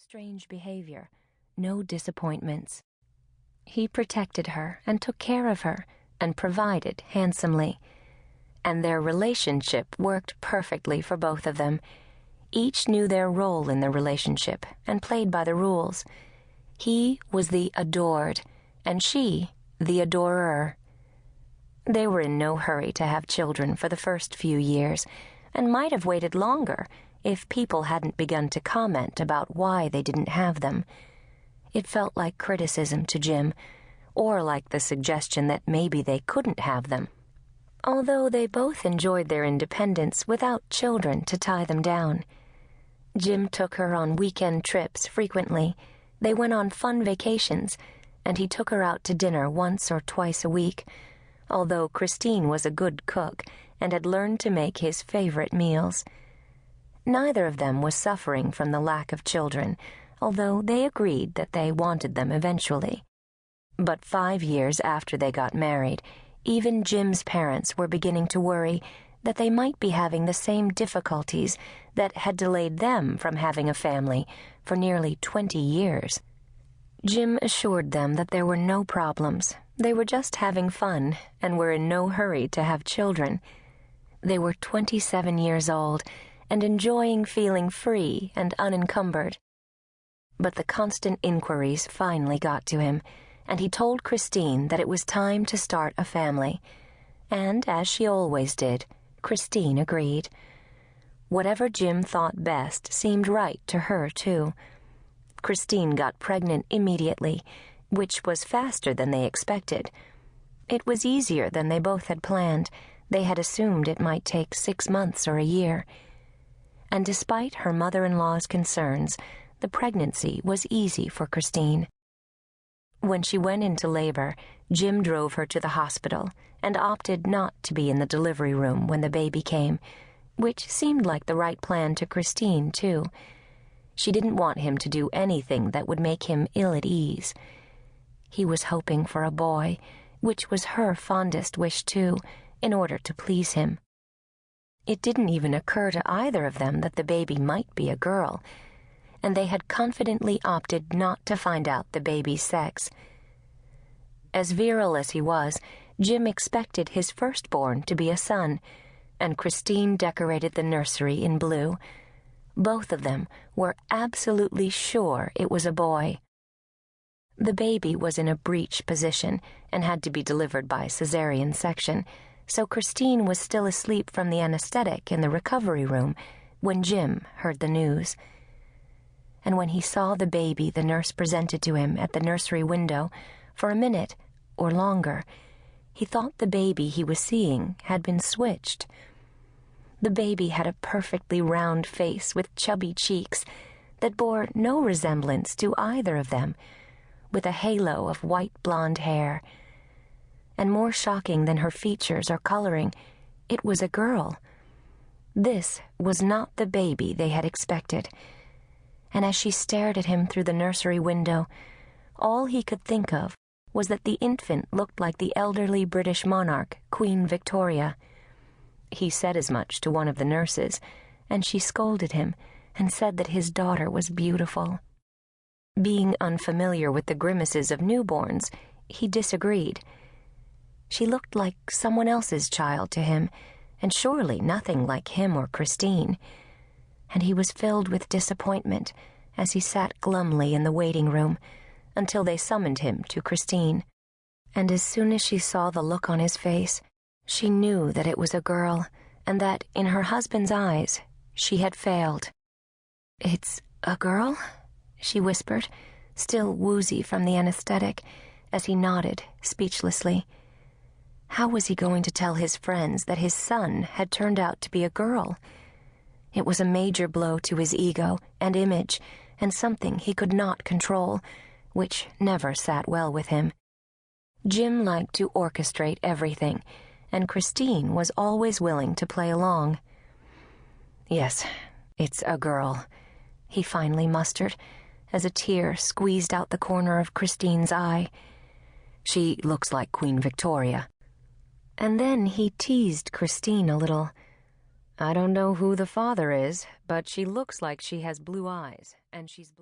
strange behavior, no disappointments. He protected her and took care of her and provided handsomely. And their relationship worked perfectly for both of them. Each knew their role in the relationship and played by the rules. He was the adored, and she the adorer. They were in no hurry to have children for the first few years, and might have waited longer if people hadn't begun to comment about why they didn't have them. It felt like criticism to Jim, or like the suggestion that maybe they couldn't have them, although they both enjoyed their independence without children to tie them down. Jim took her on weekend trips frequently. They went on fun vacations, and he took her out to dinner once or twice a week, although Christine was a good cook and had learned to make his favorite meals. Neither of them was suffering from the lack of children, although they agreed that they wanted them eventually. But 5 years after they got married, even Jim's parents were beginning to worry that they might be having the same difficulties that had delayed them from having a family for nearly 20 years. Jim assured them that there were no problems. They were just having fun and were in no hurry to have children. They were 27 years old and enjoying feeling free and unencumbered. But the constant inquiries finally got to him, and he told Christine that it was time to start a family. And, as she always did, Christine agreed. Whatever Jim thought best seemed right to her, too. Christine got pregnant immediately, which was faster than they expected. It was easier than they both had planned. They had assumed it might take 6 months or a year. And despite her mother-in-law's concerns, the pregnancy was easy for Christine. When she went into labor, Jim drove her to the hospital and opted not to be in the delivery room when the baby came, which seemed like the right plan to Christine, too. She didn't want him to do anything that would make him ill at ease. He was hoping for a boy, which was her fondest wish, too, in order to please him. It didn't even occur to either of them that the baby might be a girl, and they had confidently opted not to find out the baby's sex. As virile as he was, Jim expected his firstborn to be a son, and Christine decorated the nursery in blue. Both of them were absolutely sure it was a boy. The baby was in a breech position and had to be delivered by cesarean section, so Christine was still asleep from the anesthetic in the recovery room when Jim heard the news. And when he saw the baby the nurse presented to him at the nursery window, for a minute or longer, he thought the baby he was seeing had been switched. The baby had a perfectly round face with chubby cheeks that bore no resemblance to either of them, with a halo of white blonde hair. And more shocking than her features or coloring, it was a girl. This was not the baby they had expected. And as she stared at him through the nursery window, all he could think of was that the infant looked like the elderly British monarch, Queen Victoria. He said as much to one of the nurses, and she scolded him and said that his daughter was beautiful. Being unfamiliar with the grimaces of newborns, he disagreed. She looked like someone else's child to him, and surely nothing like him or Christine. And he was filled with disappointment as he sat glumly in the waiting room until they summoned him to Christine. And as soon as she saw the look on his face, she knew that it was a girl, and that, in her husband's eyes, she had failed. "It's a girl?" she whispered, still woozy from the anesthetic, as he nodded speechlessly. How was he going to tell his friends that his son had turned out to be a girl? It was a major blow to his ego and image, and something he could not control, which never sat well with him. Jim liked to orchestrate everything, and Christine was always willing to play along. "Yes, it's a girl," he finally mustered, as a tear squeezed out the corner of Christine's eye. "She looks like Queen Victoria." And then he teased Christine a little. "I don't know who the father is, but she looks like she has blue eyes, and she's blonde."